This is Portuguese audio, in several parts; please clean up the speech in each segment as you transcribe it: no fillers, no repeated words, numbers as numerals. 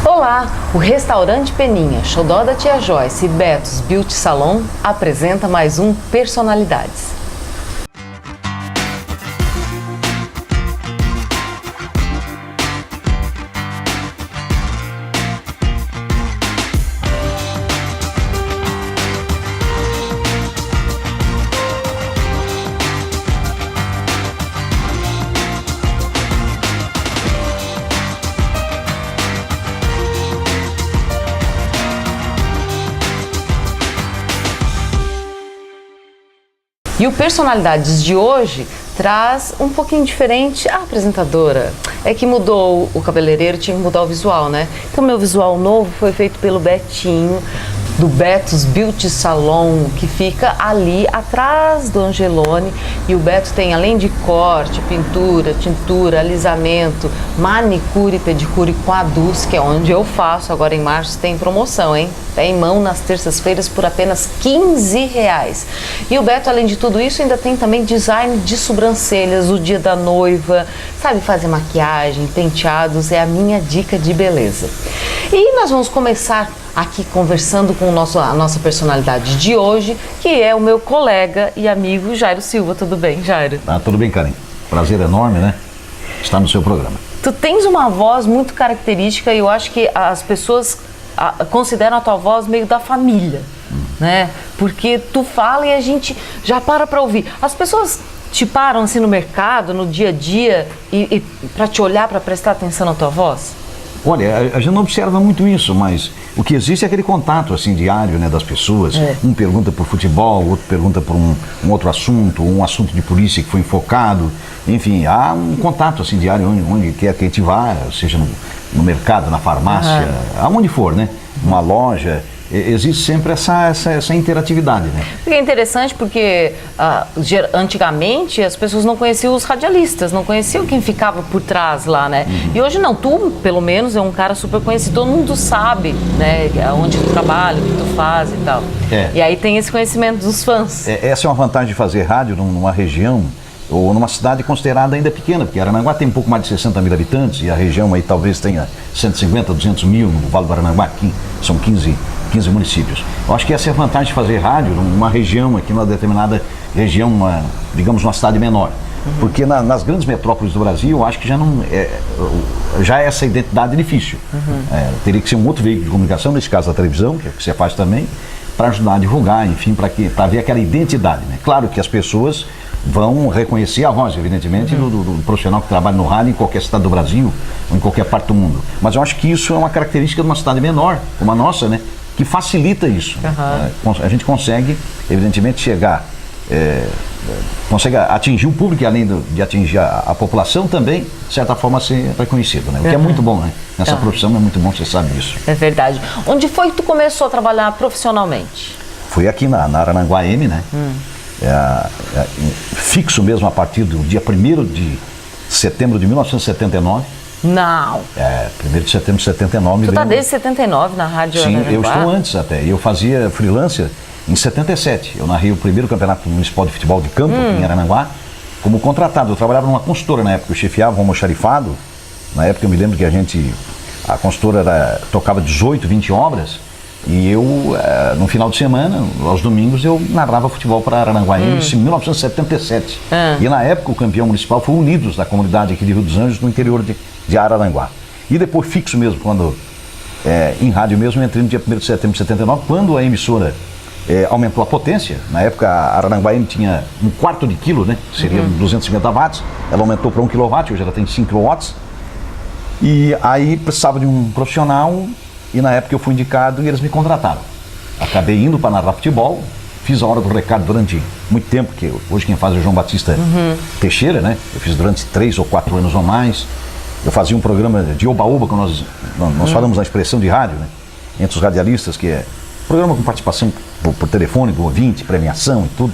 Olá! O restaurante Peninha, Xodó da Tia Joyce e Betos Beauty Salon apresenta mais um Personalidades. E o Personalidades de hoje traz um pouquinho diferente a apresentadora. É que mudou o cabeleireiro, tinha que mudar o visual, né? Então meu visual novo foi feito pelo Betinho, do Betos Beauty Salon, que fica ali atrás do Angelone. E o Beto tem, além de corte, pintura, tintura, alisamento, manicure e pedicure com a Dulce, que é onde eu faço. Agora em março tem promoção, hein? Pé em mão nas terças-feiras por apenas R$15. E o Beto, além de tudo isso, ainda tem também design de sobrancelhas, o dia da noiva, sabe fazer maquiagem, penteados, é a minha dica de beleza. E nós vamos começar aqui conversando com a nossa personalidade de hoje, que é o meu colega e amigo Jairo Silva. Tudo bem, Jairo? Tudo bem, Karen. Prazer enorme, né? Estar no seu programa. Tu tens uma voz muito característica e eu acho que as pessoas consideram a tua voz meio da família, né? Porque tu fala e a gente já para ouvir. As pessoas te param assim no mercado, no dia a dia, e para te olhar, para prestar atenção na tua voz? Olha, a gente não observa muito isso, mas o que existe é aquele contato assim diário, né, das pessoas. Um pergunta por futebol, outro pergunta por um outro assunto, um assunto de polícia que foi enfocado. Enfim, há um contato assim diário onde quer que a gente vá, seja no mercado, na farmácia, aonde for, né? Uma loja. Existe sempre essa interatividade, né? É interessante porque antigamente as pessoas não conheciam os radialistas, não conheciam quem ficava por trás lá, né? E hoje não, tu pelo menos é um cara super conhecido, todo mundo sabe, né? Onde tu trabalha, o que tu faz e tal. E aí tem esse conhecimento dos fãs. Essa é uma vantagem de fazer rádio numa região ou numa cidade considerada ainda pequena, porque Araranguá tem um pouco mais de 60 mil habitantes e a região aí talvez tenha 150, 200 mil no Vale do Araranguá, aqui são 15 municípios. Eu acho que essa é a vantagem de fazer rádio numa região, aqui numa determinada região, digamos uma cidade menor. Porque nas grandes metrópoles do Brasil, eu acho que já é essa identidade difícil. Teria que ser um outro veículo de comunicação, nesse caso a televisão, que é o que você faz também, para ajudar a divulgar, enfim, para ver aquela identidade, né? Claro que as pessoas vão reconhecer a voz, evidentemente, do profissional que trabalha no rádio em qualquer cidade do Brasil ou em qualquer parte do mundo. Mas eu acho que isso é uma característica de uma cidade menor, como a nossa, né? Que facilita isso. A gente consegue, evidentemente, chegar, consegue atingir o público e além de atingir a população também, de certa forma, ser reconhecido, né? O que é muito bom, né? Nessa profissão é muito bom, você sabe disso. É verdade. Onde foi que tu começou a trabalhar profissionalmente? Foi aqui na Araranguá M, né? Fixo mesmo a partir do dia 1º de setembro de 1979. Não. 1º de setembro de 79. Tu tá desde 79 na Rádio Sim, Araranguá? eu estou antes até. Eu fazia freelancer em 77. Eu narrei o primeiro campeonato municipal de futebol de campo aqui em Araranguá como contratado. Eu trabalhava numa consultora na época, eu chefiava um almoxarifado. Na época eu me lembro que a consultora tocava 18, 20 obras. E eu, no final de semana, aos domingos, eu narrava futebol para Araranguá em 1977. E na época o campeão municipal foi o Unidos, da comunidade aqui de Rio dos Anjos, no interior de Araranguá. E depois fixo mesmo, quando em rádio mesmo, entrei no dia 1º de setembro de 79, quando a emissora aumentou a potência. Na época a Araranguá M tinha 1/4 de quilo, né? Seria 250 watts. Ela aumentou para 1 kW, hoje ela tem 5 kW. E aí precisava de um profissional. E na época eu fui indicado e eles me contrataram. Acabei indo para narrar futebol, fiz a hora do recado durante muito tempo, que hoje quem faz é o João Batista Teixeira, né? Eu fiz durante 3 ou 4 anos ou mais. Eu fazia um programa de oba-oba, que nós falamos na expressão de rádio, né? Entre os radialistas, que é programa com participação por telefone do ouvinte, premiação e tudo,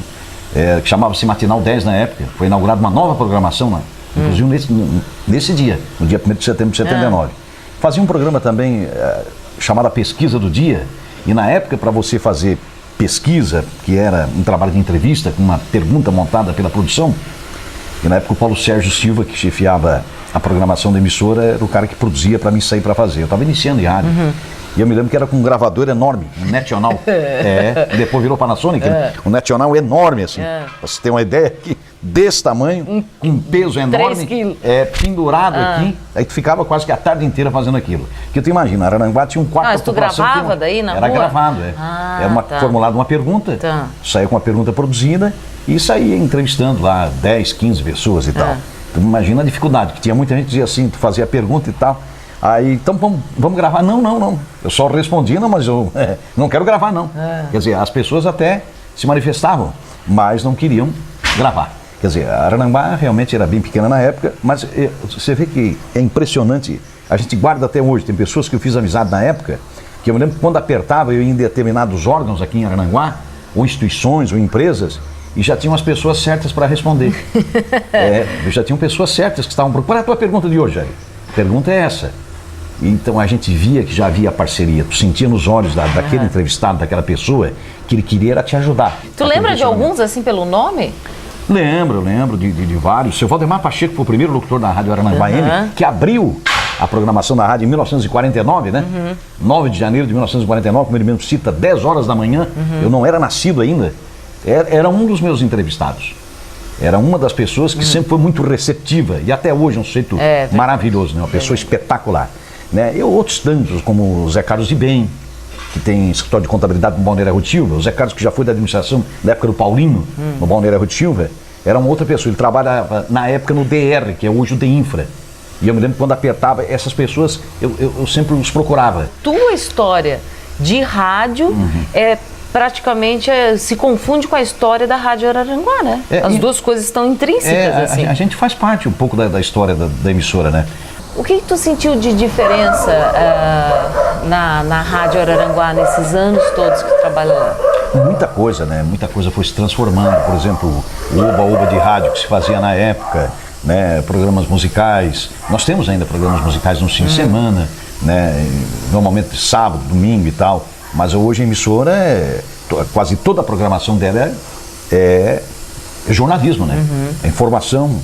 que chamava-se Matinal 10 na época. Foi inaugurada uma nova programação, inclusive nesse dia, no dia 1º de setembro de 79. Fazia um programa também chamado Pesquisa do Dia, e na época, para você fazer pesquisa, que era um trabalho de entrevista, com uma pergunta montada pela produção, E na época o Paulo Sérgio Silva, que chefiava a programação da emissora, era o cara que produzia para mim sair para fazer. Eu estava iniciando em rádio. E eu me lembro que era com um gravador enorme, um National. Depois virou Panasonic. Um National enorme, assim. Pra você ter uma ideia, que desse tamanho, com um peso enorme. 3 quilos. Pendurado aqui. Aí tu ficava quase que a tarde inteira fazendo aquilo. Porque tu imagina, Araranguá tinha um quarto Mas tu gravava daí na Era rua? gravado, Era formulada uma pergunta, saía com uma pergunta produzida e saía entrevistando lá 10, 15 pessoas e tal. Tu imagina a dificuldade, que tinha muita gente que dizia assim, tu fazia a pergunta e tal. Aí, então vamos gravar. Não. Eu só respondia, não, mas eu não quero gravar, não. Quer dizer, as pessoas até se manifestavam, mas não queriam gravar. Quer dizer, a Araranguá realmente era bem pequena na época, mas você vê que é impressionante. A gente guarda até hoje. Tem pessoas que eu fiz amizade na época, que eu me lembro que quando apertava, eu ia em determinados órgãos aqui em Araranguá, ou instituições, ou empresas, e já tinham as pessoas certas para responder. Já tinham pessoas certas que estavam procurando. Qual é a tua pergunta de hoje, Jair? A pergunta é essa. Então a gente via que já havia parceria, tu sentia nos olhos daquele entrevistado, daquela pessoa, que ele queria era te ajudar. Tu lembra de alguns assim pelo nome? Lembro de vários. O seu Valdemar Pacheco foi o primeiro locutor da Rádio Araranguá AM, que abriu a programação da rádio em 1949, né? 9 de janeiro de 1949, como ele mesmo cita, 10 horas da manhã, eu não era nascido ainda, era um dos meus entrevistados. Era uma das pessoas que sempre foi muito receptiva, e até hoje é um sujeito maravilhoso, né? Uma pessoa espetacular. Né? E outros tantos, como o Zé Carlos de Bem, que tem escritório de contabilidade no Balneário Arroio de Silva, o Zé Carlos, que já foi da administração da época do Paulino, no Balneário Arroio de Silva, era uma outra pessoa. Ele trabalhava na época no DR, que é hoje o DEINFRA. E eu me lembro que quando apertava, essas pessoas, eu sempre os procurava. Tua história de rádio praticamente se confunde com a história da Rádio Araranguá, né? As duas coisas estão intrínsecas, assim. A gente faz parte um pouco da história da emissora, né? O que tu sentiu de diferença na Rádio Araranguá nesses anos todos que tu trabalha lá? Muita coisa, né? Muita coisa foi se transformando. Por exemplo, o Oba-Oba de rádio que se fazia na época, né? Programas musicais. Nós temos ainda programas musicais no fim de semana, né? Normalmente sábado, domingo e tal. Mas hoje a emissora, quase toda a programação dela é jornalismo, né? É informação,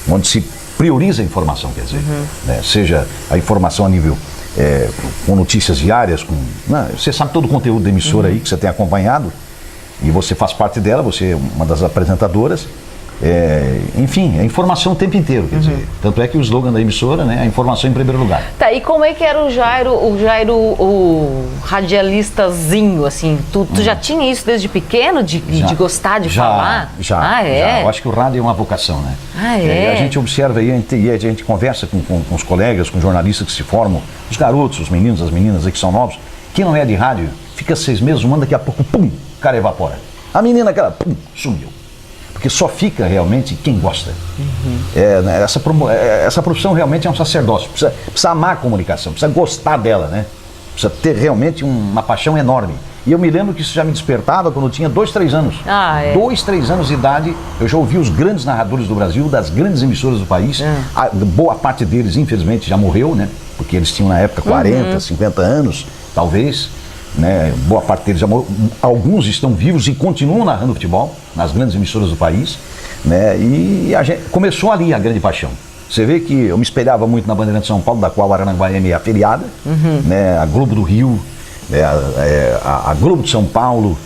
onde se prioriza a informação, quer dizer, né? Seja a informação a nível com notícias diárias, você sabe todo o conteúdo da emissora aí que você tem acompanhado e você faz parte dela, você é uma das apresentadoras. Enfim, é informação o tempo inteiro, quer dizer, tanto é que o slogan da emissora, né, é a informação em primeiro lugar. Tá, e como é que era o Jairo, o radialistazinho, assim, tu já tinha isso desde pequeno, de gostar de falar? Já. Eu acho que o rádio é uma vocação, né? A gente observa aí, e a gente conversa com os colegas, com jornalistas que se formam, os garotos, os meninos, as meninas aí que são novos, quem não é de rádio, fica 6 meses, um ano, daqui a pouco, pum, o cara evapora. A menina, aquela, pum, sumiu. Porque só fica realmente quem gosta. Essa profissão realmente é um sacerdócio. Precisa amar a comunicação, precisa gostar dela, né? Precisa ter realmente uma paixão enorme. E eu me lembro que isso já me despertava quando eu tinha 2, 3 anos. 2, 3 anos de idade, eu já ouvi os grandes narradores do Brasil, das grandes emissoras do país. Boa parte deles, infelizmente, já morreu, né? Porque eles tinham na época 40, 50 anos, talvez. Né? Boa parte deles já morreu. Alguns estão vivos e continuam narrando futebol nas grandes emissoras do país, né? E a gente começou ali a grande paixão. Você vê que eu me espelhava muito na Bandeirante de São Paulo, da qual a Araranguá AM é afiliada, né? A Globo do Rio, a Globo de São Paulo,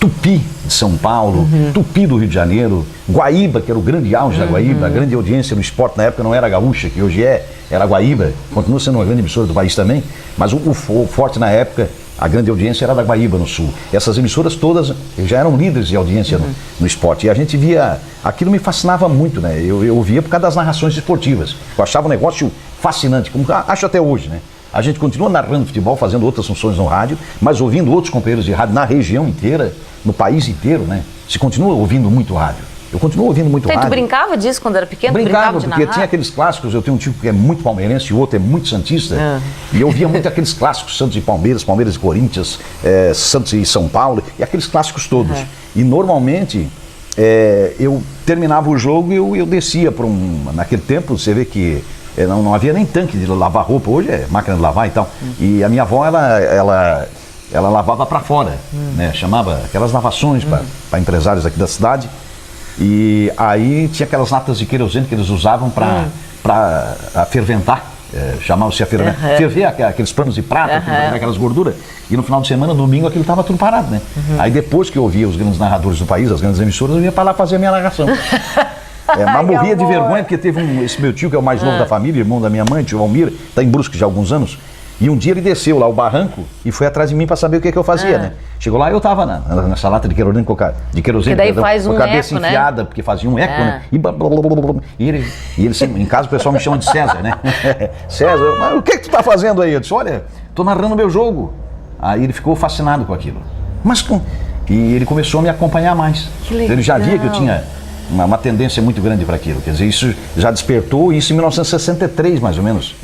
Tupi de São Paulo, Tupi do Rio de Janeiro, Guaíba, que era o grande auge da Guaíba, a grande audiência no esporte na época não era a Gaúcha, que hoje era a Guaíba, continua sendo uma grande emissora do país também, mas o forte na época, a grande audiência era da Guaíba no sul. Essas emissoras todas já eram líderes de audiência no esporte, e a gente via, aquilo me fascinava muito, né? Eu via por causa das narrações esportivas, eu achava um negócio fascinante, como acho até hoje, né? A gente continua narrando futebol, fazendo outras funções no rádio, mas ouvindo outros companheiros de rádio na região inteira, no país inteiro, né? Se continua ouvindo muito rádio. Eu continuo ouvindo muito rádio. Tu brincava disso quando era pequeno? Brincava de porque tinha aqueles clássicos, eu tenho um tipo que é muito palmeirense e o outro é muito santista, e eu via muito aqueles clássicos, Santos e Palmeiras, Palmeiras e Corinthians, Santos e São Paulo, e aqueles clássicos todos. E normalmente, eu terminava o jogo e eu descia para naquele tempo, você vê que não havia nem tanque de lavar roupa, hoje é máquina de lavar e tal. E a minha avó, ela lavava para fora, né? Chamava aquelas lavações para empresários aqui da cidade. E aí tinha aquelas latas de querosene que eles usavam para ferventar. Chamava-se a ferventar. Ferver aqueles panos de prata, aquelas gorduras. E no final de semana, domingo, aquilo estava tudo parado, né? Aí depois que eu ouvia os grandes narradores do país, as grandes emissoras, eu ia para lá fazer a minha narração. Mas morria de vergonha, porque teve esse meu tio, que é o mais novo da família, irmão da minha mãe, tio Almir, está em Brusque já há alguns anos. E um dia ele desceu lá o barranco e foi atrás de mim para saber o que eu fazia, né? Chegou lá e eu estava nessa lata de querosene, com a cabeça enfiada, porque fazia um eco, né? E ele sempre, em casa o pessoal me chama de César, né? César, mas o que tu tá fazendo aí? Eu disse, olha, tô narrando meu jogo. Aí ele ficou fascinado com aquilo. E ele começou a me acompanhar mais. Que legal. Ele já via que eu tinha uma tendência muito grande para aquilo. Quer dizer, isso já despertou, isso em 1963, mais ou menos.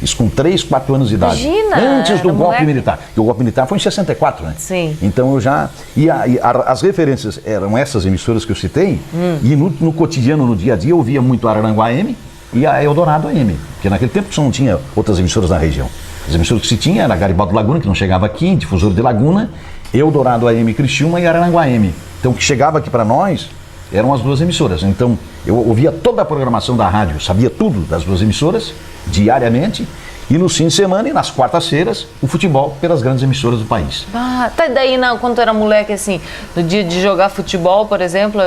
Isso com 3, 4 anos de idade. Imagina, antes do golpe militar. Porque o golpe militar foi em 64, né? Sim. Então eu já... as referências eram essas emissoras que eu citei, e no cotidiano, no dia a dia, eu ouvia muito a Araranguá AM e a Eldorado AM. Porque naquele tempo você não tinha outras emissoras na região. As emissoras que se tinha era Garibaldo Laguna, que não chegava aqui, Difusor de Laguna, Eldorado AM Criciúma e Araranguá AM. Então o que chegava aqui para nós eram as duas emissoras. Então eu ouvia toda a programação da rádio, sabia tudo das duas emissoras, diariamente, e no fim de semana e nas quartas-feiras, o futebol pelas grandes emissoras do país. Tá, daí quando tu era moleque, assim, no dia de jogar futebol, por exemplo,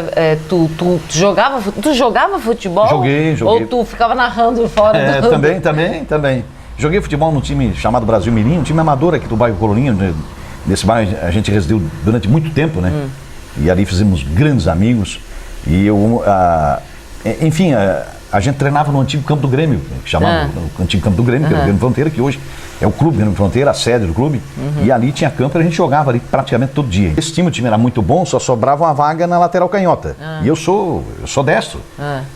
tu jogava futebol? Joguei. Ou tu ficava narrando fora do... Também. Joguei futebol num time chamado Brasil Mirim, um time amador aqui do bairro Coloninho. Nesse bairro a gente residiu durante muito tempo, né? E ali fizemos grandes amigos. E a gente treinava no antigo campo do Grêmio, que chamava o antigo campo do Grêmio, que era o Grêmio Fronteira, que hoje é o clube Grêmio Fronteira, a sede do clube. E ali tinha campo e a gente jogava ali praticamente todo dia. Esse time, o time era muito bom, só sobrava uma vaga na lateral canhota. E eu sou destro.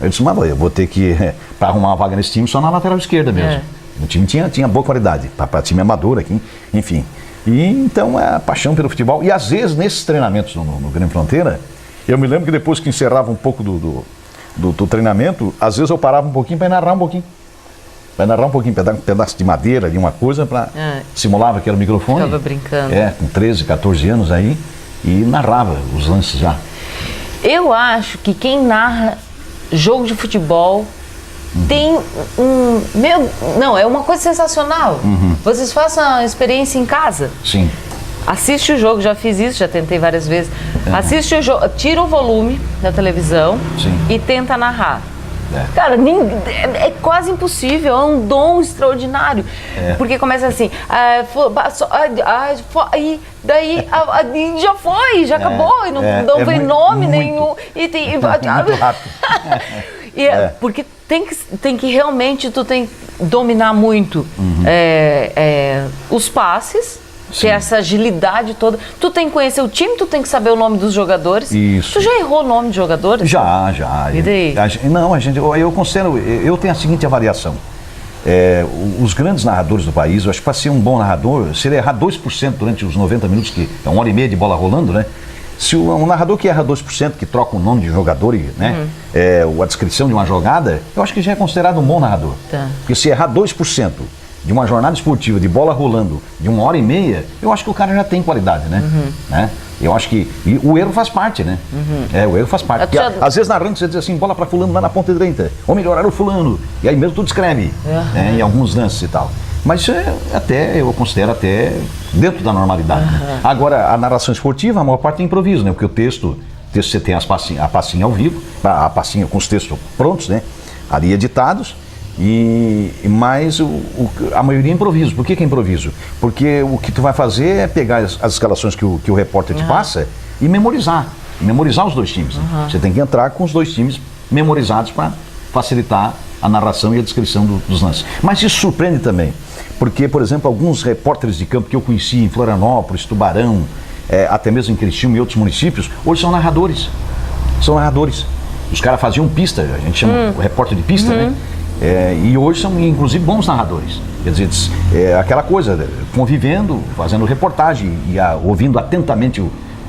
Eu disse, mas eu vou ter que, para arrumar uma vaga nesse time, só na lateral esquerda mesmo. O time tinha boa qualidade, para time amador aqui, enfim. E então a paixão pelo futebol. E às vezes nesses treinamentos no Grêmio Fronteira, eu me lembro que depois que encerrava um pouco do treinamento, às vezes eu parava um pouquinho para narrar um pouquinho. Pegar um pedaço de madeira, de uma coisa, para simulava que era o microfone. Ficava brincando. Com 13, 14 anos aí, e narrava os lances já. Eu acho que quem narra jogo de futebol tem é uma coisa sensacional. Vocês façam a experiência em casa. Sim. Assiste o jogo, já fiz isso, já tentei várias vezes. Assiste o jogo, tira o volume da televisão e tenta narrar. Cara, é quase impossível, é um dom extraordinário. Porque começa assim, e daí já acabou, e não vem nome nenhum. E tem, muito rápido. Porque tem que realmente, tu tem que dominar muito os passes. Ter essa agilidade toda. Tu tem que conhecer o time, tu tem que saber o nome dos jogadores. Isso. Tu já errou o nome de jogadores? Já. E daí? Eu considero, eu tenho a seguinte avaliação. Os grandes narradores do país, eu acho que para ser um bom narrador, se ele errar 2% durante os 90 minutos, que é 1h30 de bola rolando, né? Se um narrador que erra 2%, que troca o nome de jogador, né? A descrição de uma jogada, eu acho que já é considerado um bom narrador. Porque se errar 2%, de uma jornada esportiva, de bola rolando, de 1h30, eu acho que o cara já tem qualidade, né? Eu acho que o erro faz parte, né? O erro faz parte. Porque, às vezes narrando você diz assim, bola para fulano lá na ponta direita, ou melhorar o fulano, e aí mesmo tu descreve, em alguns lances e tal. Mas isso eu considero até dentro da normalidade. Agora, a narração esportiva, a maior parte é improviso, né? Porque o texto você tem a passinha ao vivo, a passinha com os textos prontos, né? Ali editados. Mas a maioria é improviso. Por que é improviso? Porque o que tu vai fazer é pegar as escalações que o repórter te passa e memorizar os dois times. Você tem que entrar com os dois times memorizados para facilitar a narração e a descrição dos lances. Mas isso surpreende também, porque, por exemplo, alguns repórteres de campo que eu conheci em Florianópolis, Tubarão, até mesmo em Criciúma e outros municípios, hoje são narradores. Os caras faziam pista, a gente chama o repórter de pista, né? E hoje são, inclusive, bons narradores. Quer dizer, aquela coisa, convivendo, fazendo reportagem e ouvindo atentamente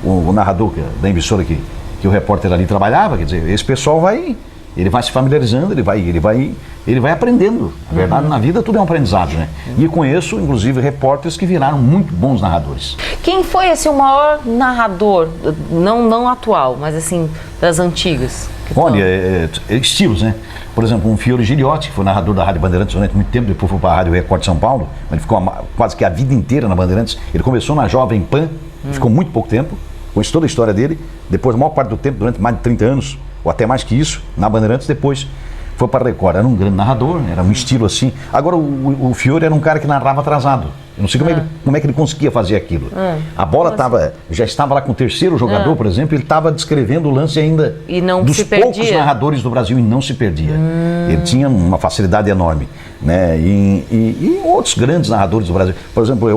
o narrador da emissora que o repórter ali trabalhava. Quer dizer, esse pessoal vai ele vai se familiarizando, ele vai aprendendo. Na verdade, na vida tudo é um aprendizado, né? E conheço, inclusive, repórteres que viraram muito bons narradores. Quem foi, assim, o maior narrador, não atual, mas, assim, das antigas? Olha, estilos, né? Por exemplo, um Fiore Giliotti, que foi narrador da Rádio Bandeirantes durante muito tempo, depois foi para a Rádio Record de São Paulo, mas ele ficou quase que a vida inteira na Bandeirantes. Ele começou na Jovem Pan, ficou muito pouco tempo, conheci toda a história dele, depois, a maior parte do tempo, durante mais de 30 anos, ou até mais que isso, na Bandeirantes, depois foi para a Record. Era um grande narrador, era um estilo assim. Agora, o Fiore era um cara que narrava atrasado. Eu não sei como é que ele conseguia fazer aquilo. A bola já estava lá com o terceiro jogador, por exemplo, ele estava descrevendo o lance ainda e não dos se poucos perdia. narradores do Brasil e não se perdia. Ele tinha uma facilidade enorme. Né? E outros grandes narradores do Brasil. Por exemplo,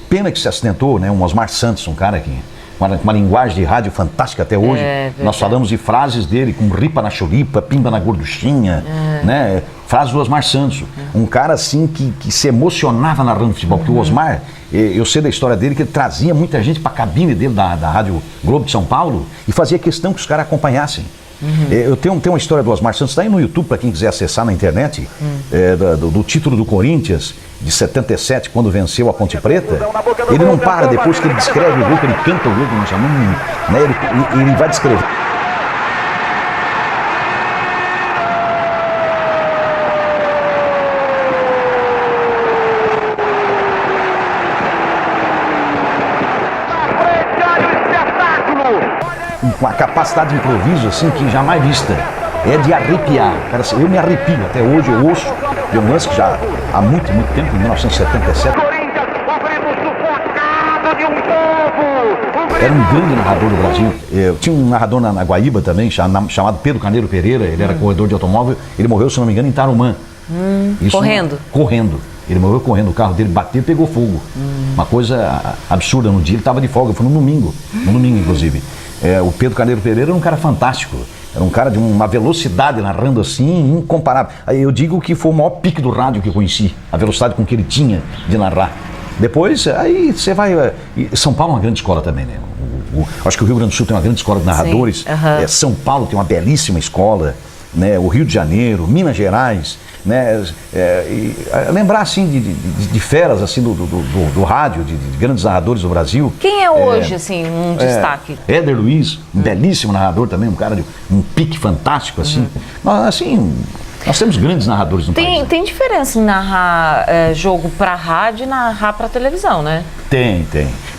pena que se acidentou, né? Um Osmar Santos, um cara que com uma linguagem de rádio fantástica até hoje. Nós falamos de frases dele, com ripa na choripa, pimba na gorduchinha, né? Frases do Osmar Santos. Um cara assim que se emocionava narrando futebol, porque o Osmar, eu sei da história dele, que ele trazia muita gente para a cabine dele da Rádio Globo de São Paulo e fazia questão que os caras acompanhassem. Eu tenho uma história do Osmar Santos, está aí no YouTube para quem quiser acessar na internet, do título do Corinthians de 77, quando venceu a Ponte Preta. Ele não para, depois que ele descreve o gol, que ele canta o gol, que nós chamamos, né? Ele vai descrever. Com a capacidade de improviso assim que jamais vista, é de arrepiar. Cara, eu me arrepio até hoje, eu ouço de um lance que já há muito tempo, em 1977. Era um grande narrador do Brasil. Eu tinha um narrador na Guaíba também, chamado Pedro Carneiro Pereira, ele era corredor de automóvel, ele morreu, se não me engano, em Tarumã. Correndo? Correndo. Ele morreu correndo, o carro dele bateu e pegou fogo. Uma coisa absurda. No dia ele estava de folga, foi no domingo inclusive. O Pedro Carneiro Pereira era um cara fantástico, era um cara de uma velocidade narrando assim, incomparável. Aí eu digo que foi o maior pique do rádio que eu conheci, a velocidade com que ele tinha de narrar. Depois, aí você vai... São Paulo é uma grande escola também, né? Acho que o Rio Grande do Sul tem uma grande escola de narradores. São Paulo tem uma belíssima escola, né? O Rio de Janeiro, Minas Gerais, né? Lembrar assim de feras assim do rádio, de grandes narradores do Brasil. Quem é hoje assim um destaque? Éder Luiz, um belíssimo narrador também, um cara de um pique fantástico assim. Nós temos grandes narradores no país. Tem diferença em narrar jogo para rádio e narrar para televisão, né? Tem.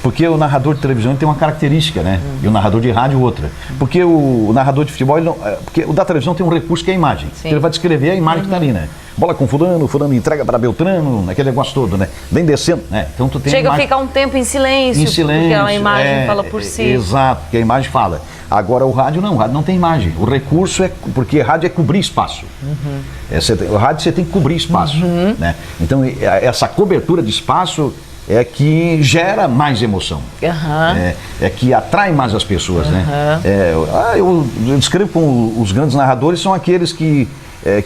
Porque o narrador de televisão tem uma característica, né? E o narrador de rádio outra. Porque o narrador de futebol, porque o da televisão tem um recurso que é a imagem. Então ele vai descrever a imagem que está ali, né? Bola com fulano entrega para Beltrano, aquele negócio todo, né? Vem descendo, né? Então tu tem Chega a ficar um tempo em silêncio, porque a imagem fala por si. Exato, porque a imagem fala. Agora o rádio não tem imagem. O recurso porque rádio é cobrir espaço. O rádio você tem que cobrir espaço, né? Então essa cobertura de espaço é que gera mais emoção, é que atrai mais as pessoas, né? Eu descrevo como os grandes narradores são aqueles que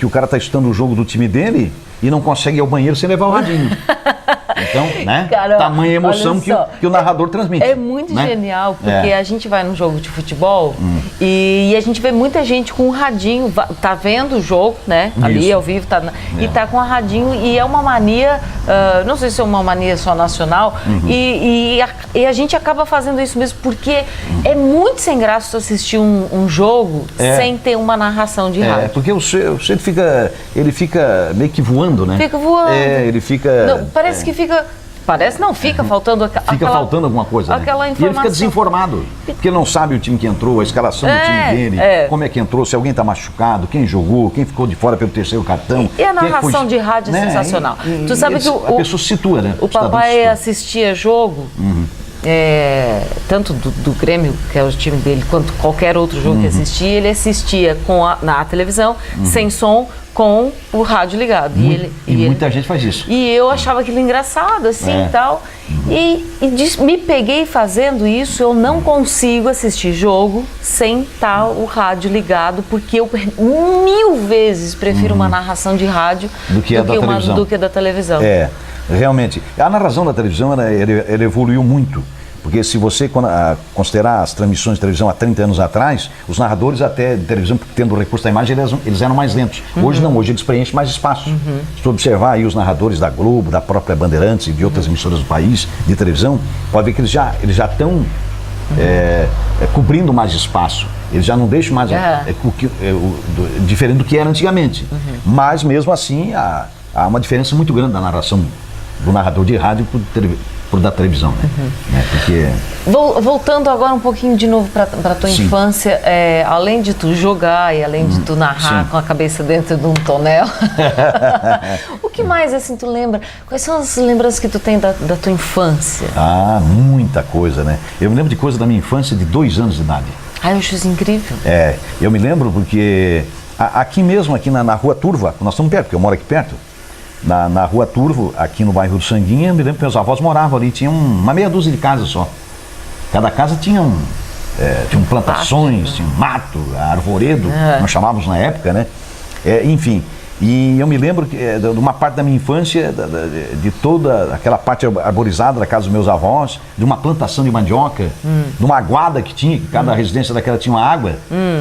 o cara está estudando o jogo do time dele e não consegue ir ao banheiro sem levar o radinho. Então, né? Cara, tamanha emoção que o narrador transmite. É muito genial, porque a gente vai num jogo de futebol e a gente vê muita gente com um radinho, tá vendo o jogo, né? Ali Isso. ao vivo, e tá com um radinho, e é uma mania, não sei se é uma mania só nacional, e a gente acaba fazendo isso mesmo, porque é muito sem graça tu assistir um jogo sem ter uma narração de rádio. Porque o sujeito fica meio que voando, né? Fica voando. Ele fica... Não, parece que fica... Parece não, fica faltando faltando alguma coisa, aquela né? informação. E ele fica desinformado, porque ele não sabe o time que entrou, a escalação do time dele, como é que entrou, se alguém está machucado, quem jogou, quem ficou de fora pelo terceiro cartão. E a narração de rádio é sensacional. Tu sabe que a pessoa se situa, né? O papai assistia jogo, tanto do Grêmio, que é o time dele, quanto qualquer outro jogo que assistia, ele assistia na televisão, sem som, com o rádio ligado. Muita gente faz isso. E eu achava aquilo engraçado, assim, e tal. Me peguei fazendo isso, eu não consigo assistir jogo sem estar o rádio ligado, porque eu 1000 vezes prefiro uma narração de rádio do que a da televisão. Realmente. A narração da televisão, ela evoluiu muito. Porque se você considerar as transmissões de televisão há 30 anos atrás, os narradores até de televisão, tendo o recurso da imagem, eles eram mais lentos. Hoje não, hoje eles preenchem mais espaço. Se tu observar aí os narradores da Globo, da própria Bandeirantes e de outras emissoras do país, de televisão, pode ver que eles já estão cobrindo mais espaço. Eles já não deixam mais diferente do que era antigamente. Mas mesmo assim há uma diferença muito grande da narração do narrador de rádio por da televisão, né? Porque... Voltando agora um pouquinho de novo para a tua infância, além de tu jogar e além de tu narrar com a cabeça dentro de um tonel, o que mais assim tu lembra? Quais são as lembranças que tu tem da tua infância? Ah, muita coisa, né? Eu me lembro de coisa da minha infância de 2 anos de idade. Ah, eu acho isso incrível. Eu me lembro porque aqui mesmo, aqui na Rua Turva, nós estamos perto, porque eu moro aqui perto, na Rua Turvo, aqui no bairro do Sanguinha, eu me lembro que meus avós moravam ali, tinha uma meia dúzia de casas só. Cada casa tinha plantações, tinha um mato, arvoredo, nós chamávamos na época, né? Enfim, e eu me lembro de uma parte da minha infância, de toda aquela parte arborizada da casa dos meus avós, de uma plantação de mandioca, de uma aguada que tinha, que cada residência daquela tinha uma água,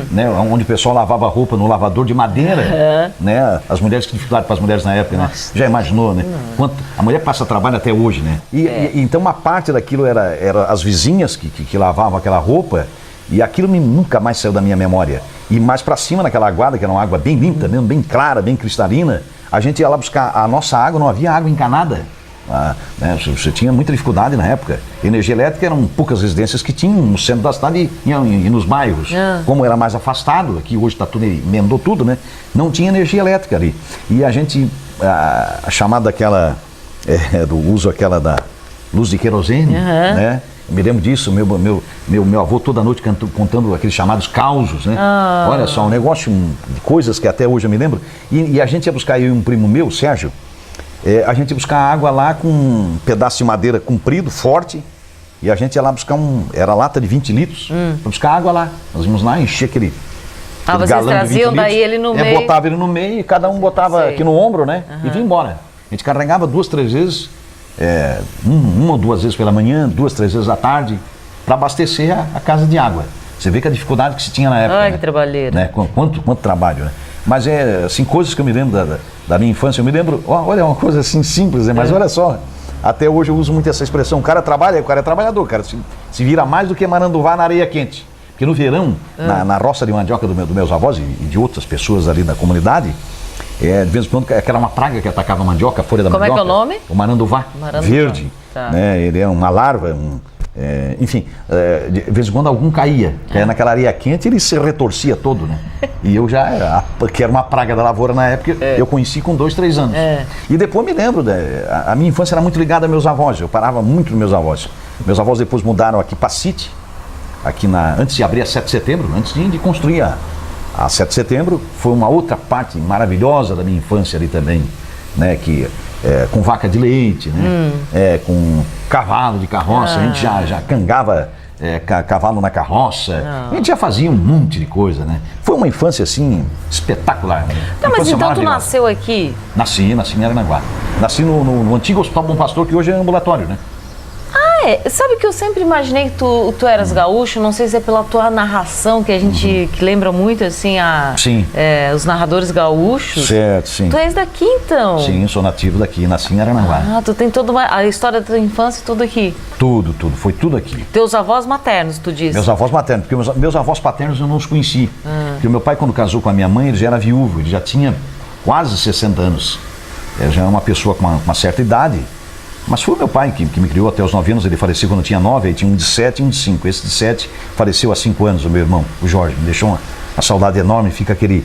né, onde o pessoal lavava roupa no lavador de madeira, né, as mulheres, que dificuldade para as mulheres na época, né? Já imaginou, né? Quanto, a mulher passa trabalho até hoje, né? E então uma parte daquilo era as vizinhas que lavavam aquela roupa, e aquilo nunca mais saiu da minha memória. E mais para cima, naquela aguada, que era uma água bem limpa, mesmo, bem clara, bem cristalina, a gente ia lá buscar a nossa água, não havia água encanada. Né? Você tinha muita dificuldade na época. Energia elétrica eram poucas residências que tinham no centro da cidade e nos bairros. Como era mais afastado, aqui hoje está tudo, emendou tudo, né? Não tinha energia elétrica ali. E a gente, a chamada daquela, do uso aquela da luz de querosene, né? Eu me lembro disso, meu avô toda noite contando aqueles chamados causos, né? Olha só, um negócio de coisas que até hoje eu me lembro. E a gente ia buscar, eu e um primo meu, Sérgio, a gente ia buscar água lá com um pedaço de madeira comprido, forte, e a gente ia lá buscar era lata de 20 litros, para buscar água lá. Nós íamos lá, encher aquele vocês traziam daí ele no meio? Botava ele no meio e cada um botava aqui no ombro, né? E vinha embora. A gente carregava 2, 3 vezes, uma ou 2 vezes pela manhã, 2, 3 vezes à tarde, para abastecer a casa de água. Você vê que a dificuldade que se tinha na época. Ai, que trabalheira. Né? Quanto trabalho, né? Mas assim, coisas que eu me lembro da minha infância, eu me lembro, olha, uma coisa assim simples, né? Mas olha só, até hoje eu uso muito essa expressão, o cara trabalha, o cara é trabalhador, o cara se vira mais do que maranduvá na areia quente. Porque no verão, na roça de mandioca dos meus avós e de outras pessoas ali da comunidade, de vez em quando, que era uma praga que atacava a mandioca, a folha da mandioca. Como é que é o nome? O maranduvá, verde. Tá. Né? Ele é uma larva, enfim, de vez em quando algum caía naquela areia quente, ele se retorcia todo, né? E eu já, que era uma praga da lavoura na época, eu conheci com 2, 3 anos. E depois me lembro, a minha infância era muito ligada a meus avós, eu parava muito nos meus avós. Meus avós depois mudaram aqui para City, antes de abrir a 7 de setembro, antes de construir a 7 de setembro, foi uma outra parte maravilhosa da minha infância ali também, né? Com vaca de leite, né? Com cavalo de carroça, a gente já cangava cavalo na carroça, a gente já fazia um monte de coisa, né? Foi uma infância assim espetacular. Né? Tá, mas então tu nasceu aqui? Nasci em Aranaguá. Nasci no antigo Hospital Bom Pastor, que hoje é ambulatório, né? Sabe que eu sempre imaginei que tu eras gaúcho, não sei se é pela tua narração, que a gente que lembra muito, assim, os narradores gaúchos. Certo, sim. Tu és daqui, então? Sim, sou nativo daqui, nasci em Aranaguá. Tu tem toda a história da tua infância, tudo aqui? Tudo, foi tudo aqui. Teus avós maternos, tu disse? Meus avós maternos, porque meus avós paternos eu não os conheci. Porque o meu pai, quando casou com a minha mãe, ele já era viúvo, ele já tinha quase 60 anos. Ele já era uma pessoa com uma certa idade. Mas foi o meu pai que me criou até os 9 anos, ele faleceu quando eu tinha 9, aí tinha um de 7 e um de 5. Esse de 7 faleceu há 5 anos, o meu irmão, o Jorge. Me deixou uma saudade enorme, fica aquele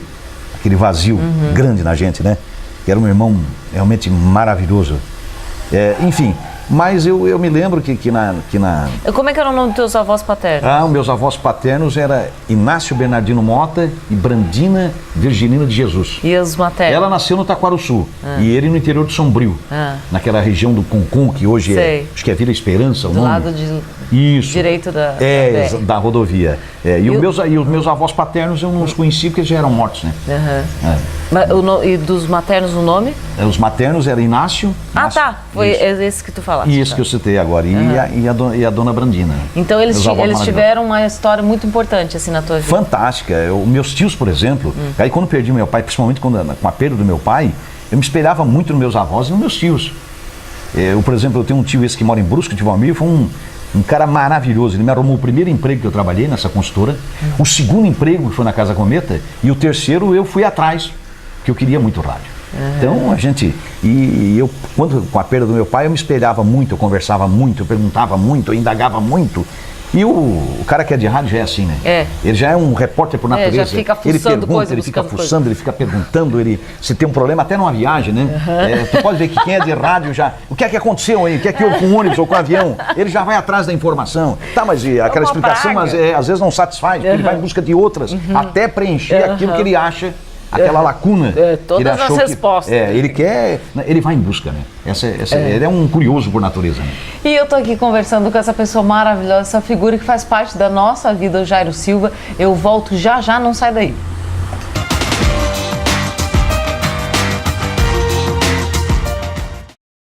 vazio grande na gente, né? Que era um irmão realmente maravilhoso. Enfim, mas eu me lembro que Como é que era o nome dos teus avós paternos? Os meus avós paternos eram Inácio Bernardino Mota e Brandina Virginina de Jesus. E os maternos? Ela nasceu no Taquaruçu e ele no interior de Sombrio, naquela região do Concon, que hoje acho que é Vila Esperança, o nome. Do lado direito da rodovia. E os meus avós paternos eu não os conheci porque já eram mortos, né? E dos maternos o nome? Os maternos eram Inácio. Foi esse que tu fala. falaste. Isso que eu citei agora. E a dona Brandina. Então eles Meus avós maravilhosos. tiveram uma história muito importante assim na tua vida. Fantástica. Meus tios, por exemplo, aí quando perdi meu pai, principalmente com a perda do meu pai, eu me espelhava muito nos meus avós e nos meus tios. Por exemplo, eu tenho um tio esse que mora em Brusque de Valmir, foi um cara maravilhoso. Ele me arrumou o primeiro emprego que eu trabalhei nessa consultora, o segundo emprego que foi na Casa Cometa, e o terceiro eu fui atrás, porque eu queria muito rádio. Então a gente, eu quando com a perda do meu pai eu me espelhava muito, eu conversava muito, eu perguntava muito, eu indagava muito. E o cara que é de rádio já é assim, né? Ele já é um repórter por natureza. Já fica fuçando ele pergunta, coisa, ele fica buscando fuçando, ele fica perguntando, se tem um problema até numa viagem, né? Tu pode ver que quem é de rádio já, o que é que aconteceu aí? O que é que houve com o ônibus ou com o avião? Ele já vai atrás da informação. Tá, mas aquela explicação mas, às vezes não satisfaz, porque ele vai em busca de outras, até preencher aquilo que ele acha. Aquela lacuna. Todas ele achou as respostas. Ele vai em busca, né? Ele é um curioso por natureza, né? E eu tô aqui conversando com essa pessoa maravilhosa, essa figura que faz parte da nossa vida, o Jairo Silva. Eu volto já, não sai daí.